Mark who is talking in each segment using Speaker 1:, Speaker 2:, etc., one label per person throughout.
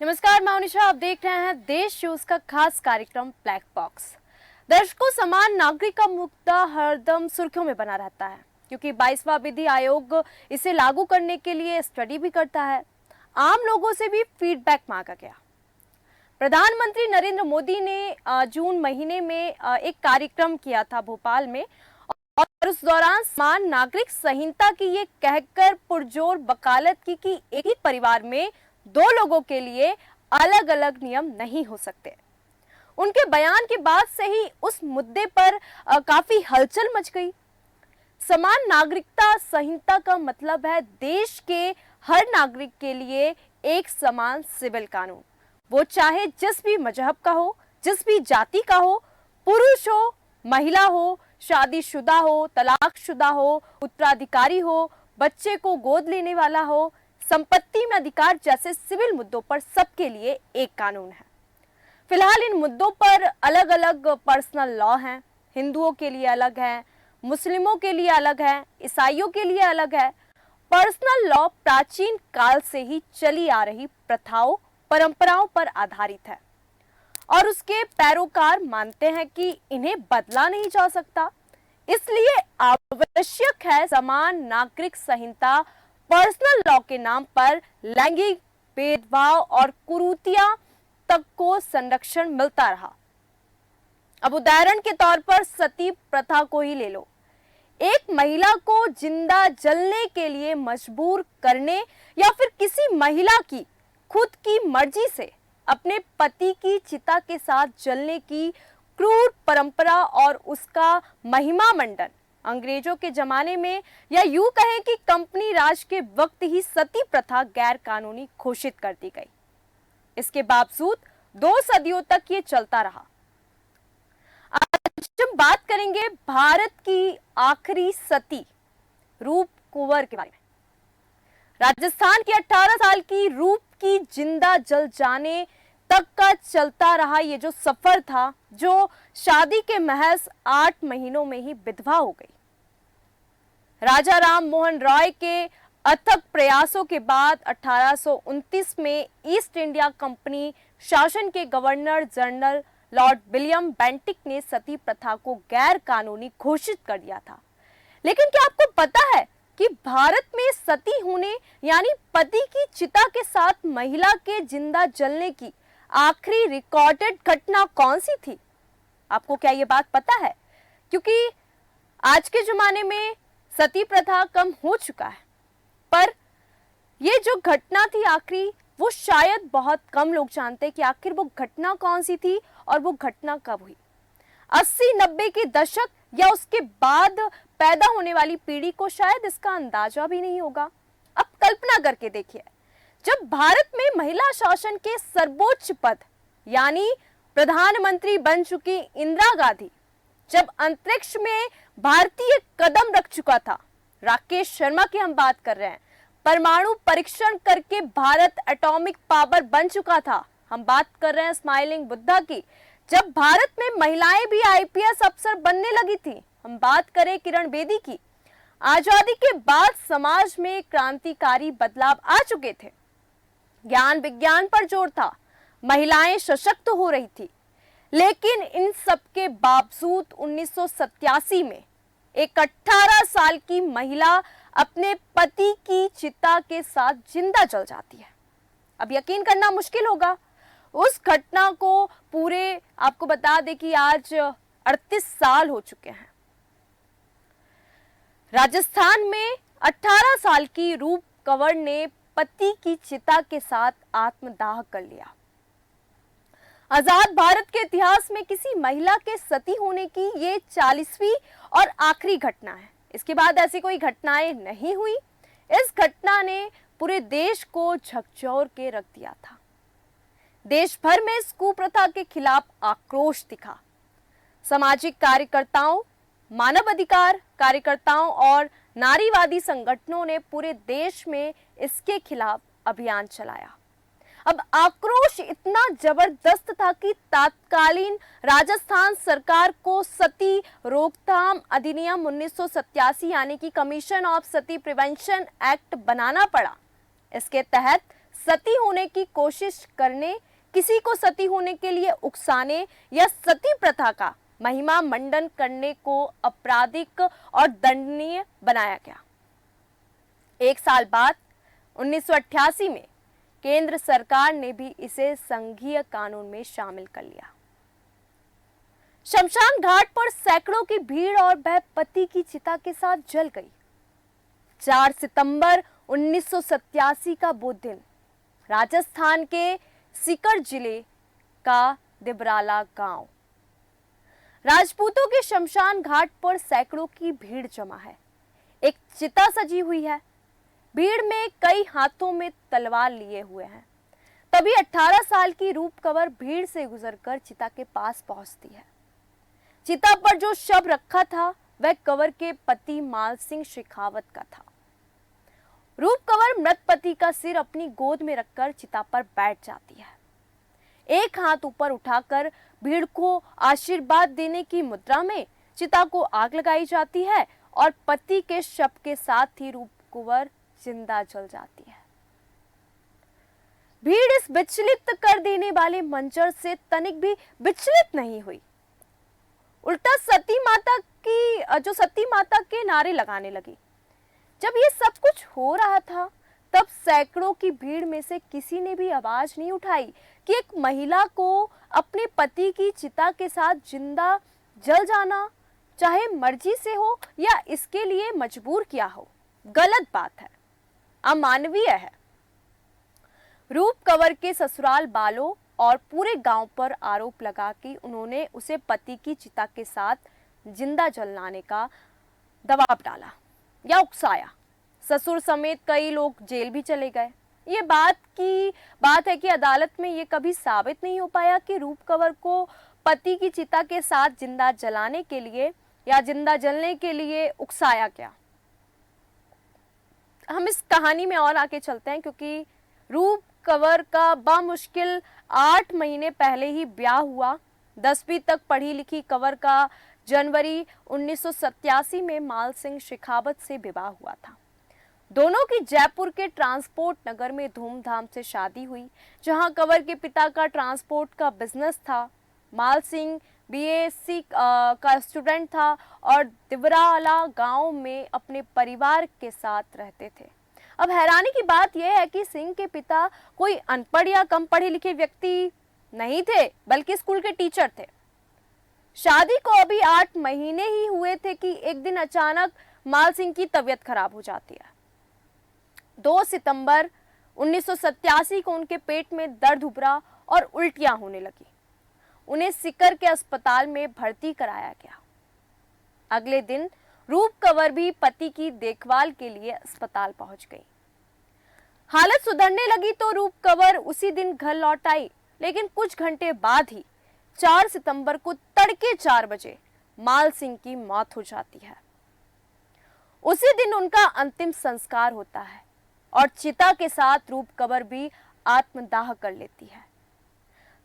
Speaker 1: नमस्कार, मैं मनीषा। आप देख रहे हैं देश न्यूज का खास कार्यक्रम ब्लैक बॉक्स। दर्शकों, समान नागरिक का मुद्दा हरदम सुर्खियों में बना रहता है क्योंकि 22वां विधि आयोग इसे लागू करने के लिए स्टडी भी करता है। आम लोगों से भी फीडबैक मांगा गया। प्रधानमंत्री नरेंद्र मोदी ने जून महीने में एक कार्यक्रम किया था भोपाल में, और उस दौरान समान नागरिक संहिता की ये कहकर पुरजोर वकालत की कि एक ही परिवार में दो लोगों के लिए अलग अलग नियम नहीं हो सकते। उनके बयान के बाद से ही उस मुद्दे पर काफी हलचल मच गई। समान नागरिकता संहिता का मतलब है देश के हर नागरिक के लिए एक समान सिविल कानून, वो चाहे जिस भी मजहब का हो, जिस भी जाति का हो, पुरुष हो, महिला हो, शादीशुदा हो, तलाकशुदा हो, उत्तराधिकारी हो, बच्चे को गोद लेने वाला हो, संपत्ति में अधिकार जैसे सिविल मुद्दों पर सबके लिए एक कानून है। फिलहाल इन मुद्दों पर अलग अलग पर्सनल लॉ हैं। हिंदुओं के लिए अलग है, मुस्लिमों के लिए अलग है, ईसाइयों के लिए अलग है। पर्सनल लॉ प्राचीन काल से ही चली आ रही प्रथाओं, परंपराओं पर आधारित है और उसके पैरोकार मानते हैं कि इन्हें बदला नहीं जा सकता। इसलिए आवश्यक है समान नागरिक संहिता पर्सनल लॉ के नाम पर लैंगिक भेदभाव और कुरीतियां तक को संरक्षण मिलता रहा। अब उदाहरण के तौर पर सती प्रथा को ही ले लो। एक महिला को जिंदा जलने के लिए मजबूर करने या फिर किसी महिला की खुद की मर्जी से अपने पति की चिता के साथ जलने की क्रूर परंपरा और उसका महिमा मंडन अंग्रेजों के जमाने में, या यूं कहें कि कंपनी राज के वक्त ही सती प्रथा गैर कानूनी घोषित कर दी गई। इसके बावजूद 2 सदियों तक ये चलता रहा। आज हम बात करेंगे भारत की आखिरी सती रूप कुंवर के बारे में। राजस्थान की 18 साल की रूप की जिंदा जल जाने तक का चलता रहा ये जो सफर था, जो शादी के महज 8 महीनों में ही विधवा हो गई। राजा राम मोहन रॉय के अथक प्रयासों के बाद 1829 में ईस्ट इंडिया कंपनी शासन के governor general Lord William Bentinck ने सती प्रथा को गैर कानूनी घोषित कर दिया था। लेकिन क्या आपको पता है कि भारत में सती होने यानी पति की चिता के साथ महिला के जिंदा जलने की आखिरी रिकॉर्डेड घटना कौन सी थी? आपको क्या ये बात पता है? क्योंकि आज के जमाने में सती प्रथा कम हो चुका है, पर ये जो घटना थी आखिरी, वो शायद बहुत कम लोग जानते कि आखिर वो घटना कौन सी थी और वो घटना कब हुई। 80-90 के दशक या उसके बाद पैदा होने वाली पीढ़ी को शायद इसका अंदाजा भी नहीं होगा। अब कल्पना करके देखिए, जब भारत में महिला शासन के सर्वोच्च पद यानी प्रधानमंत्री बन चुकी इंदिरा गांधी, जब अंतरिक्ष में भारतीय कदम रख चुका था, राकेश शर्मा की हम बात कर रहे हैं, परमाणु परीक्षण करके भारत एटॉमिक पावर बन चुका था, हम बात कर रहे हैं स्माइलिंग बुद्धा की, जब भारत में महिलाएं भी आईपीएस अफसर बनने लगी थी, हम बात करें किरण बेदी की। आजादी के बाद समाज में क्रांतिकारी बदलाव आ चुके थे, ज्ञान विज्ञान पर जोर था, महिलाएं सशक्त हो रही थी। लेकिन इन सब के बावजूद 1987 में एक 18 साल की महिला अपने पति की चिता के साथ जिंदा जल जाती है। अब यकीन करना मुश्किल होगा, उस घटना को पूरे आपको बता दें कि आज 38 साल हो चुके हैं। राजस्थान में 18 साल की रूप कंवर ने पति की चिता के साथ आत्मदाह कर लिया। आजाद भारत के इतिहास में किसी महिला के सती होने की ये 40वीं और आखिरी घटना है। इसके बाद ऐसी कोई घटनाएं नहीं हुई। इस घटना ने पूरे देश को झकझोर के रख दिया था। देश भर में इस कुप्रथा के खिलाफ आक्रोश दिखा। सामाजिक कार्यकर्ताओं, मानव अधिकार कार्यकर्ताओं और नारीवादी संगठनों ने पूरे देश में इसके खिलाफ अभियान चलाया। अब आक्रोश इतना जबरदस्त था कि तत्कालीन राजस्थान सरकार को सती रोकथाम अधिनियम 1987 यानी कि commission of Sati prevention act बनाना पड़ा। इसके तहत सती होने की कोशिश करने, किसी को सती होने के लिए उकसाने या सती प्रथा का महिमा मंडन करने को आपराधिक और दंडनीय बनाया गया। एक साल बाद 1988 में केंद्र सरकार ने भी इसे संघीय कानून में शामिल कर लिया। शमशान घाट पर सैकड़ों की भीड़ और वह पति की चिता के साथ जल गई। 4 सितंबर 1987 का वो दिन राजस्थान के सीकर जिले का दिबराला गांव। राजपूतों के शमशान घाट पर सैकड़ों की भीड़ जमा है। एक चिता सजी हुई है। भीड़ में कई हाथों में तलवार लिए हुए हैं। तभी 18 साल की रूप कंवर भीड़ से गुजरकर चिता के पास पहुंचती है। चिता पर जो शव रखा था वह कंवर के पति माल सिंह शेखावत का था। रूप कंवर मृत पति का सिर अपनी गोद में रखकर चिता पर बैठ जाती है। एक हाथ ऊपर उठाकर भीड़ को आशीर्वाद देने की मुद्रा में चिता को आग लगाई जाती है और पति के शव के साथ ही रूप कंवर जिंदा जल जाती है। भीड़ इस विचलित कर देने वाले मंजर से तनिक भी विचलित नहीं हुई। उल्टा सती माता के नारे लगाने लगी। जब ये सब कुछ हो रहा था तब सैकड़ों की भीड़ में से किसी ने भी आवाज नहीं उठाई कि एक महिला को अपने पति की चिता के साथ जिंदा जल जाना, चाहे मर्जी से हो या इसके लिए मजबूर किया हो, गलत बात है, अमानवीय है। रूप कंवर के ससुराल वालों और पूरे गांव पर आरोप लगा कि उन्होंने उसे पति की चिता के साथ जिंदा जलाने का दबाव डाला या उकसाया। ससुर समेत कई लोग जेल भी चले गए। ये बात है कि अदालत में ये कभी साबित नहीं हो पाया कि रूप कंवर को पति की चिता के साथ जिंदा जलाने के लिए या जिंदा जलने के लिए उकसाया गया। हम इस कहानी में और आगे चलते हैं क्योंकि रूप कंवर का बामुश्किल 8 महीने पहले ही ब्याह हुआ। 10वीं तक पढ़ी लिखी कंवर का जनवरी 1987 में माल सिंह शेखावत से विवाह हुआ था। दोनों की जयपुर के ट्रांसपोर्ट नगर में धूमधाम से शादी हुई, जहां कंवर के पिता का ट्रांसपोर्ट का बिजनेस था। माल सिंह बीएससी का स्टूडेंट था और दिबराला गांव में अपने परिवार के साथ रहते थे। अब हैरानी की बात यह है कि सिंह के पिता कोई अनपढ़ या कम पढ़े लिखे व्यक्ति नहीं थे, बल्कि स्कूल के टीचर थे। शादी को अभी 8 महीने ही हुए थे कि एक दिन अचानक माल सिंह की तबीयत खराब हो जाती है। 2 सितंबर 1987 को उनके पेट में दर्द उभरा और उल्टियां होने लगी। उन्हें सीकर के अस्पताल में भर्ती कराया गया। अगले दिन रूप कंवर भी पति की देखभाल के लिए अस्पताल पहुंच गई। हालत सुधरने लगी तो रूप कंवर उसी दिन घर लौट आई, लेकिन कुछ घंटे बाद ही 4 सितंबर को तड़के 4 बजे माल सिंह की मौत हो जाती है। उसी दिन उनका अंतिम संस्कार होता है और चिता के साथ रूप कंवर भी आत्मदाह कर लेती है।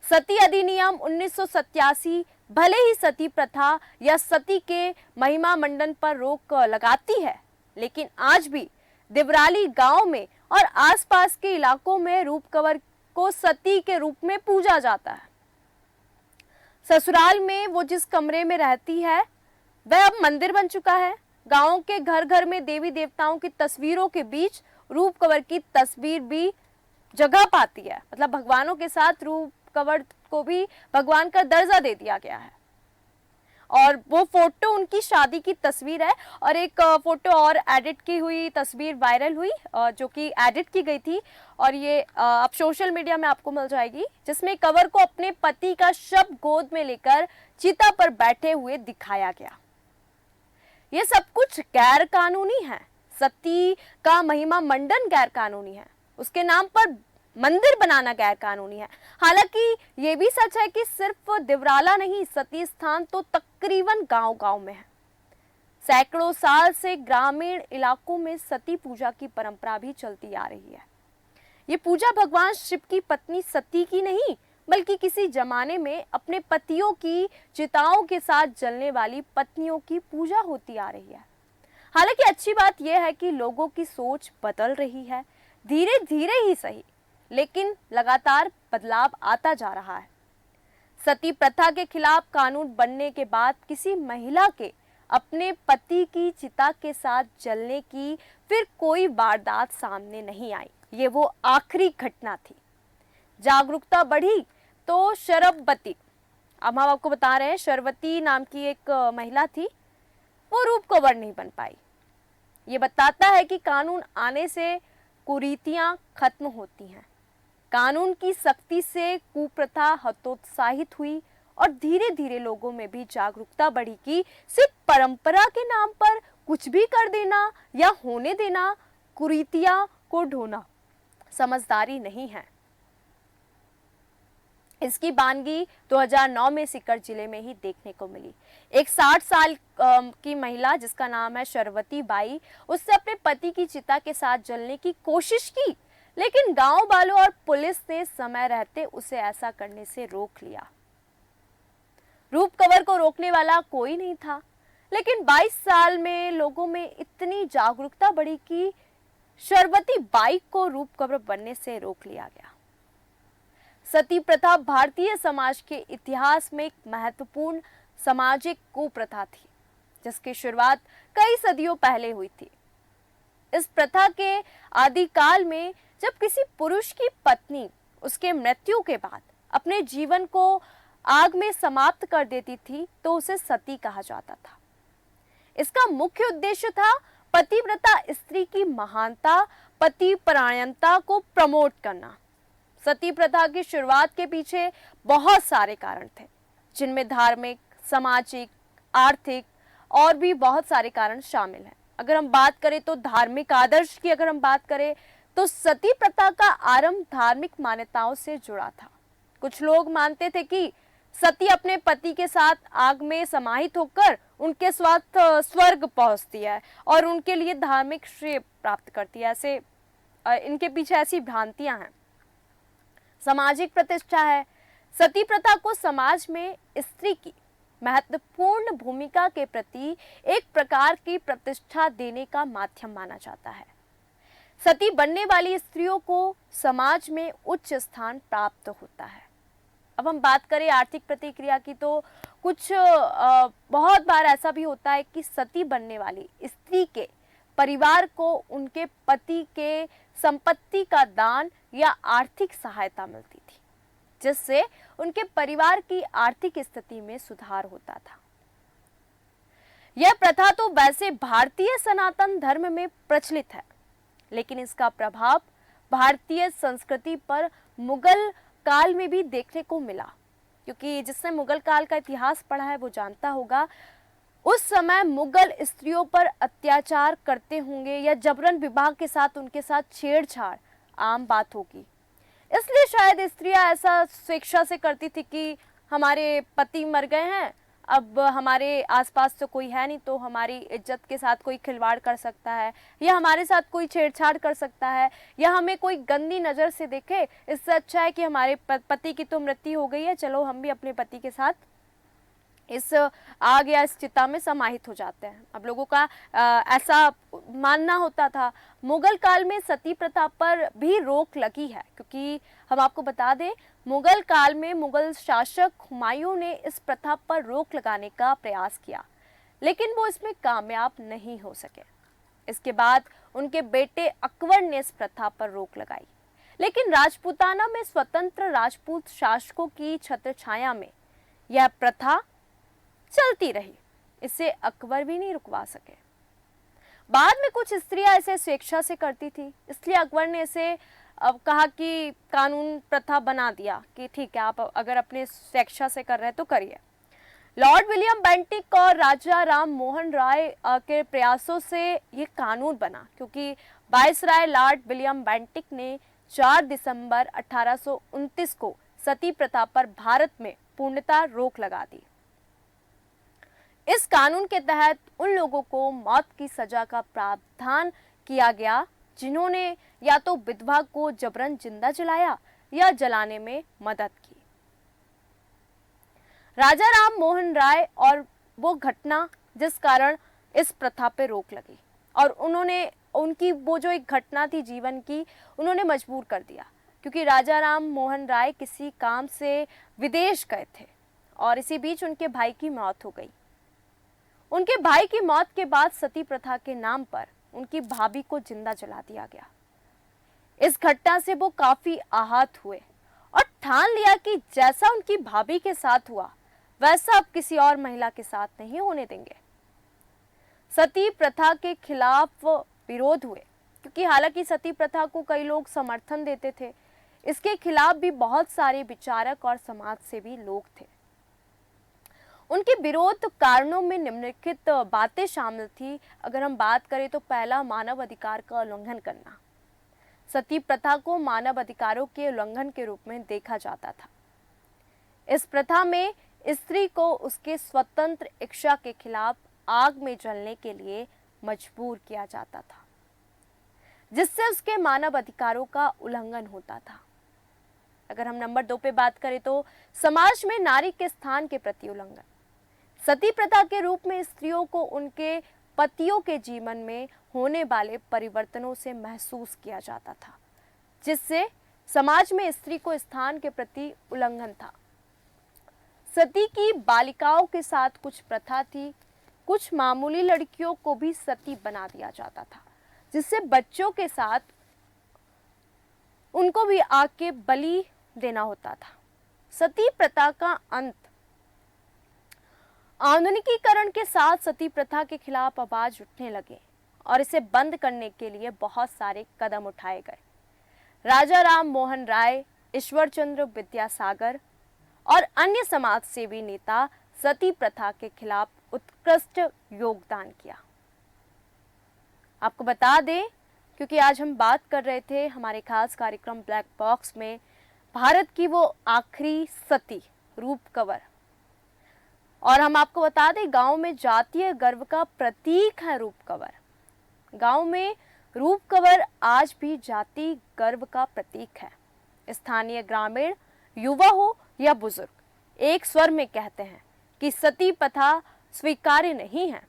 Speaker 1: सती अधिनियम 1987 भले ही सती प्रथा या सती के महिमा मंडन पर रोक लगाती है, लेकिन आज भी दिबराली गांव में और आसपास के इलाकों में रूप कंवर को सती के रूप में पूजा जाता है। ससुराल में वो जिस कमरे में रहती है वह अब मंदिर बन चुका है। गांव के घर घर में देवी देवताओं की तस्वीरों के बीच रूप कंवर की तस्वीर भी जगह पाती है। मतलब भगवानों के साथ रूप कंवर को भी भगवान का दर्जा दे दिया गया है। और वो फोटो उनकी शादी की तस्वीर है और एक फोटो और एडिट की हुई तस्वीर वायरल हुई जो कि एडिट की गई थी और ये अब सोशल मीडिया में आपको मिल जाएगी, जिसमें कंवर को अपने पति का शव गोद में लेकर चिता पर बैठे हुए दिखाया गया। ये सब कुछ गैर कानूनी है। सती का महिमा मंडन गैर कानूनी है, उसके नाम पर मंदिर बनाना गैर कानूनी है। हालांकि ये भी सच है कि सिर्फ दिबराला नहीं, सती स्थान तो तकरीबन गांव-गांव में है। सैकड़ों साल से ग्रामीण इलाकों में सती पूजा की परंपरा भी चलती आ रही है। ये पूजा भगवान शिव की पत्नी सती की नहीं, बल्कि किसी जमाने में अपने पतियों की चिताओं के साथ जलने वाली पत्नियों की पूजा होती आ रही है। हालांकि अच्छी बात यह है कि लोगों की सोच बदल रही है, धीरे धीरे ही सही, लेकिन लगातार बदलाव आता जा रहा है। सती प्रथा के खिलाफ कानून बनने के बाद किसी महिला के अपने पति की चिता के साथ जलने की फिर कोई वारदात सामने नहीं आई। ये वो आखिरी घटना थी। जागरूकता बढ़ी तो शरबवती, अब हम आपको बता रहे हैं, शरवती नाम की एक महिला थी, वो रूप कवर नहीं बन पाई। ये बताता है कि कानून आने से कुरीतियां खत्म होती हैं। कानून की सख्ती से कुप्रथा हतोत्साहित हुई और धीरे धीरे लोगों में भी जागरूकता बढ़ी कि सिर्फ परंपरा के नाम पर कुछ भी कर देना या होने देना, कुरीतियां को ढोना समझदारी नहीं है। इसकी बानगी 2009 में सीकर जिले में ही देखने को मिली। एक 60 साल की महिला जिसका नाम है शरवती बाई, उससे अपने पति की चिता के साथ जलने की कोशिश की, लेकिन गांव वालों और पुलिस ने समय रहते उसे ऐसा करने से रोक लिया। रूप कवर को रोकने वाला कोई नहीं था, लेकिन 22 साल में लोगों में इतनी जागरूकता बढ़ी कि शरवती बाई को रूप कवर बनने से रोक लिया गया। सती प्रथा भारतीय समाज के इतिहास में एक महत्वपूर्ण सामाजिक कुप्रथा थी, जिसकी शुरुआत कई सदियों पहले हुई थी। इस प्रथा के आदिकाल में जब किसी पुरुष की पत्नी उसके मृत्यु के बाद अपने जीवन को आग में समाप्त कर देती थी तो उसे सती कहा जाता था। इसका मुख्य उद्देश्य था पतिव्रता स्त्री की महानता, पति परायणता को प्रमोट करना। सती प्रथा की शुरुआत के पीछे बहुत सारे कारण थे, जिनमें धार्मिक, सामाजिक, आर्थिक और भी बहुत सारे कारण शामिल हैं। अगर हम बात करें तो धार्मिक आदर्श की अगर हम बात करें तो सती प्रथा का आरंभ धार्मिक मान्यताओं से जुड़ा था। कुछ लोग मानते थे कि सती अपने पति के साथ आग में समाहित होकर उनके साथ स्वर्ग पहुंचती है और उनके लिए धार्मिक श्रेय प्राप्त करती है। ऐसे इनके पीछे ऐसी भ्रांतियां हैं। सामाजिक प्रतिष्ठा है। सती प्रथा को समाज में स्त्री की महत्वपूर्ण भूमिका के प्रति एक प्रकार की प्रतिष्ठा देने का माध्यम माना जाता है। सती बनने वाली स्त्रियों को समाज में उच्च स्थान प्राप्त होता है। अब हम बात करें आर्थिक प्रतिक्रिया की तो कुछ बहुत बार ऐसा भी होता है कि सती बनने वाली स्त्री के परिवार को उनके पति के संपत्ति का दान या आर्थिक सहायता मिलती थी, जिससे उनके परिवार की आर्थिक स्थिति में सुधार होता था। यह प्रथा तो वैसे भारतीय सनातन धर्म में प्रचलित है, लेकिन इसका प्रभाव भारतीय संस्कृति पर मुगल काल में भी देखने को मिला, क्योंकि जिसने मुगल काल का इतिहास पढ़ा है वो जानता होगा उस समय मुगल स्त्रियों पर अत्याचार करते होंगे या जबरन विवाह के साथ उनके साथ छेड़छाड़ आम बात होगी। इसलिए शायद स्त्रियां ऐसा स्वेच्छा से करती थी कि हमारे पति मर गए हैं, अब हमारे आसपास तो कोई है नहीं, तो हमारी इज्जत के साथ कोई खिलवाड़ कर सकता है या हमारे साथ कोई छेड़छाड़ कर सकता है या हमें कोई गंदी नज़र से देखे, इससे अच्छा है कि हमारे पति की तो मृत्यु हो गई है, चलो हम भी अपने पति के साथ इस आग या इस चिता में समाहित हो जाते हैं। अब लोगों का ऐसा मानना होता था। मुगल काल में सती प्रथा पर भी रोक लगी है, क्योंकि हम आपको बता दें मुगल काल में मुगल शासक हुमायूं ने इस प्रथा पर रोक लगाने का प्रयास किया, लेकिन वो इसमें कामयाब नहीं हो सके। इसके बाद उनके बेटे अकबर ने इस प्रथा पर रोक लगाई, लेकिन राजपूताना में स्वतंत्र राजपूत शासकों की छत्रछाया में यह प्रथा चलती रही। इसे अकबर भी नहीं रुकवा सके। बाद में कुछ स्त्रियां इसे स्वेच्छा से करती थी, इसलिए अकबर ने इसे कहा कि कानून प्रथा बना दिया कि ठीक है, आप अगर अपने स्वेच्छा से कर रहे हैं तो करिए। लॉर्ड विलियम बेंटिक और राजा राम मोहन राय के प्रयासों से ये कानून बना, क्योंकि वायसराय लॉर्ड विलियम बेंटिक ने 4 दिसंबर 1829 को सती प्रथा पर भारत में पूर्णतः रोक लगा दी। इस कानून के तहत उन लोगों को मौत की सजा का प्रावधान किया गया जिन्होंने या तो विधवा को जबरन जिंदा जलाया या जलाने में मदद की। राजा राम मोहन राय और वो घटना जिस कारण इस प्रथा पे रोक लगी, और उनकी वो जो एक घटना थी जीवन की, उन्होंने मजबूर कर दिया क्योंकि राजा राम मोहन राय किसी काम से विदेश गए थे और इसी बीच उनके भाई की मौत हो गई। उनके भाई की मौत के बाद सती प्रथा के नाम पर उनकी भाभी को जिंदा जला दिया गया। इस घटना से वो काफी आहत हुए और ठान लिया कि जैसा उनकी भाभी के साथ हुआ वैसा अब किसी और महिला के साथ नहीं होने देंगे। सती प्रथा के खिलाफ विरोध हुए, क्योंकि हालांकि सती प्रथा को कई लोग समर्थन देते थे, इसके खिलाफ भी बहुत सारे विचारक और समाज सेवी लोग थे। उनके विरोध कारणों में निम्नलिखित बातें शामिल थी। अगर हम बात करें तो पहला, मानव अधिकार का उल्लंघन करना। सती प्रथा को मानव अधिकारों के उल्लंघन के रूप में देखा जाता था। इस प्रथा में स्त्री को उसके स्वतंत्र इच्छा के खिलाफ आग में जलने के लिए मजबूर किया जाता था, जिससे उसके मानव अधिकारों का उल्लंघन होता था। अगर हम नंबर 2 पे बात करें तो समाज में नारी के स्थान के प्रति उल्लंघन। सती प्रथा के रूप में स्त्रियों को उनके पतियों के जीवन में होने वाले परिवर्तनों से महसूस किया जाता था, जिससे समाज में स्त्री को स्थान के प्रति उल्लंघन था। सती की बालिकाओं के साथ कुछ प्रथा थी, कुछ मामूली लड़कियों को भी सती बना दिया जाता था, जिससे बच्चों के साथ उनको भी आग के बलि देना होता था। सती प्रथा का अंत। आधुनिकीकरण के साथ सती प्रथा के खिलाफ आवाज उठने लगे और इसे बंद करने के लिए बहुत सारे कदम उठाए गए। राजा राम मोहन राय, ईश्वर चंद्र विद्यासागर और अन्य समाज सेवी नेता सती प्रथा के खिलाफ उत्कृष्ट योगदान किया। आपको बता दें, क्योंकि आज हम बात कर रहे थे हमारे खास कार्यक्रम ब्लैक बॉक्स में भारत की वो आखिरी सती रूप कंवर, और हम आपको बता दें गांव में जातीय गर्व का प्रतीक है रूप कंवर। गांव में रूप कंवर आज भी जाति गर्व का प्रतीक है। स्थानीय ग्रामीण, युवा हो या बुजुर्ग, एक स्वर में कहते हैं कि सती प्रथा स्वीकार्य नहीं है,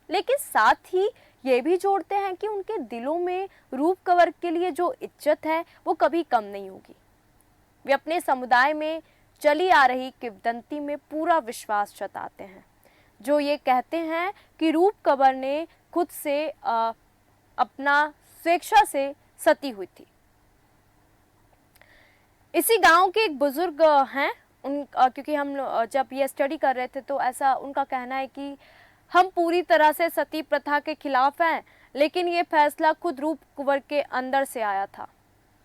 Speaker 1: लेकिन साथ ही ये भी जोड़ते हैं कि उनके दिलों में रूप कंवर के लिए जो इज्जत है वो कभी कम नहीं होगी। वे अपने समुदाय में चली आ रही किंवदंती में पूरा विश्वास जताते हैं, जो ये कहते हैं कि रूप कंवर ने खुद से अपना स्वेच्छा से सती हुई थी। इसी गांव के एक बुजुर्ग हैं, क्योंकि हम जब ये स्टडी कर रहे थे तो ऐसा उनका कहना है कि हम पूरी तरह से सती प्रथा के खिलाफ हैं, लेकिन ये फैसला खुद रूप कंवर के अंदर से आया था,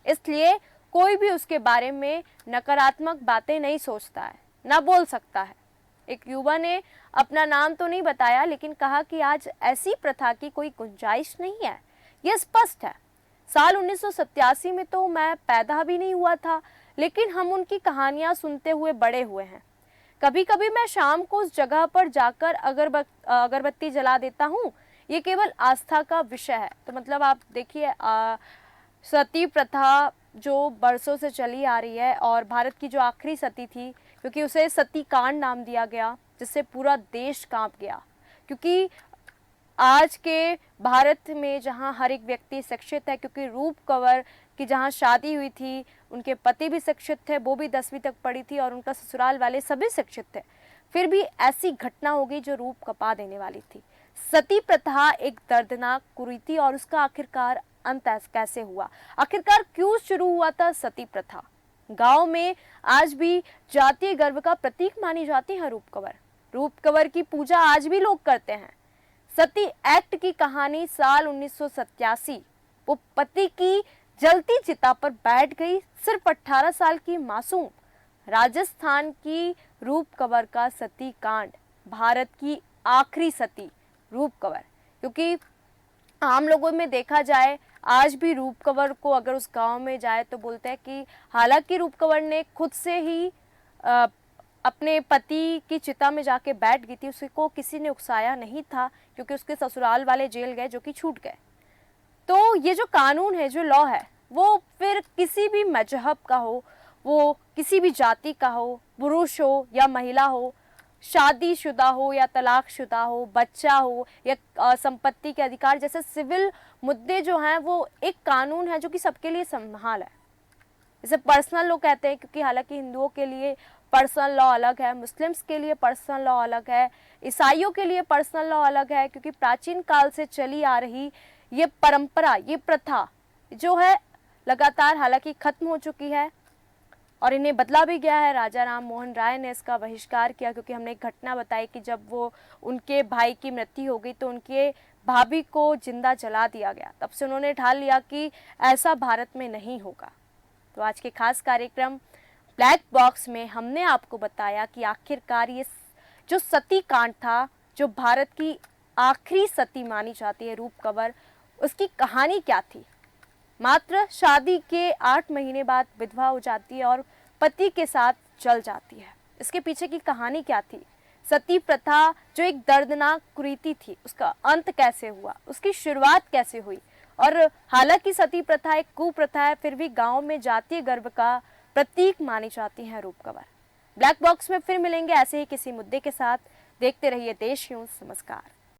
Speaker 1: इसलिए कोई भी उसके बारे में नकारात्मक बातें नहीं सोचता है, ना बोल सकता है। एक युवा ने अपना नाम तो नहीं बताया, लेकिन कहा कि आज ऐसी प्रथा की कोई गुंजाइश नहीं है, यह स्पष्ट है। साल 1987 में तो मैं पैदा भी नहीं हुआ था, लेकिन हम उनकी कहानियां सुनते हुए बड़े हुए हैं। कभी कभी मैं शाम को उस जगह पर जाकर अगरबत्ती जला देता हूँ। ये केवल आस्था का विषय है। तो मतलब आप देखिए, सती प्रथा जो बरसों से चली आ रही है और भारत की जो आखिरी सती थी, क्योंकि उसे सती कांड नाम दिया गया, जिससे पूरा देश कांप गया। क्योंकि आज के भारत में जहां हर एक व्यक्ति शिक्षित है, क्योंकि रूप कंवर की जहां शादी हुई थी उनके पति भी शिक्षित थे, वो भी 10वीं तक पढ़ी थी और उनका ससुराल वाले सभी शिक्षित थे, फिर भी ऐसी घटना हो गई जो रूप कपा देने वाली थी। सती प्रथा एक दर्दनाक कुरीति और उसका आखिरकार अंत कैसे हुआ, आखिरकार क्यों शुरू हुआ था सती प्रथा। गांव में आज भी जातीय गर्व का प्रतीक मानी जाती है रूप कंवर। रूप कंवर की पूजा आज भी लोग करते हैं। सती एक्ट की कहानी साल 1987, वो पति की जलती चिता पर बैठ गई सिर्फ 18 साल की मासूम। राजस्थान की रूप कंवर का सती कांड, भारत की आखिरी सती रूप कंवर। क्योंकि आम लोगों में देखा जाए आज भी रूप कंवर को अगर उस गांव में जाए तो बोलते हैं कि हालांकि रूप कंवर ने खुद से ही अपने पति की चिता में जाके बैठ गई थी, उसको किसी ने उकसाया नहीं था, क्योंकि उसके ससुराल वाले जेल गए जो कि छूट गए। तो ये जो कानून है, जो लॉ है, वो फिर किसी भी मजहब का हो, वो किसी भी जाति का हो, पुरुष हो या महिला हो, शादीशुदा हो या तलाकशुदा हो, बच्चा हो या संपत्ति के अधिकार जैसे सिविल मुद्दे जो हैं, वो एक कानून है जो कि सबके लिए सम्मान है। इसे पर्सनल लॉ कहते हैं, क्योंकि हालांकि हिंदुओं के लिए पर्सनल लॉ अलग है, मुस्लिम्स के लिए पर्सनल लॉ अलग है, ईसाइयों के लिए पर्सनल लॉ अलग है, क्योंकि प्राचीन काल से चली आ रही ये परंपरा, ये प्रथा जो है लगातार हालांकि खत्म हो चुकी है और इन्हें बदला भी गया है। राजा राम मोहन राय ने इसका बहिष्कार किया, क्योंकि हमने एक घटना बताई कि जब वो उनके भाई की मृत्यु हो गई तो उनके भाभी को जिंदा जला दिया गया। तब से उन्होंने ठान लिया कि ऐसा भारत में नहीं होगा। तो आज के खास कार्यक्रम ब्लैक बॉक्स में हमने आपको बताया कि आखिरकार ये जो सती कांड था, जो भारत की आखिरी सती मानी जाती है रूप कंवर, उसकी कहानी क्या थी। मात्र शादी के 8 महीने बाद विधवा हो जाती है और पति के साथ चल जाती है। इसके पीछे की कहानी क्या थी? सती प्रथा जो एक दर्दनाक कुरीति थी, उसका अंत कैसे हुआ, उसकी शुरुआत कैसे हुई। और हालांकि सती प्रथा एक कुप्रथा है, फिर भी गांव में जातीय गर्व का प्रतीक मानी जाती है रूप कंवर। ब्लैक बॉक्स में फिर मिलेंगे ऐसे ही किसी मुद्दे के साथ। देखते रहिए देश न्यूज़। नमस्कार।